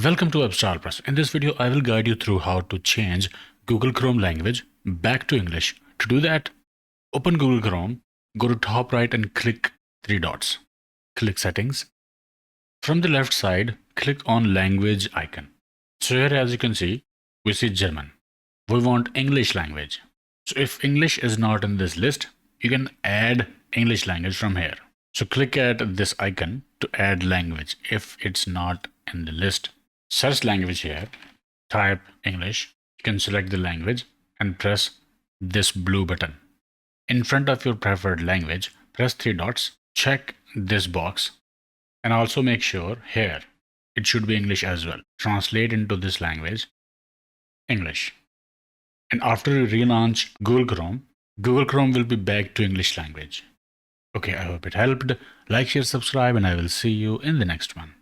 Welcome to WebStarPress. In this video, I will guide you through how to change Google Chrome language back to English. To do that, open Google Chrome, go to top right and click three dots. Click Settings. From the left side, click on Language icon. So here, as you can see, we see German. We want English language. So if English is not in this list, you can add English language from here. So click at this icon to add language if it's not in the list. Search language here, type English, you can select the language and press this blue button. In front of your preferred language, press three dots, check this box, and also make sure here it should be English as well. Translate into this language, English. And after you relaunch Google Chrome will be back to English language. Okay, I hope it helped. Like, share, subscribe, and I will see you in the next one.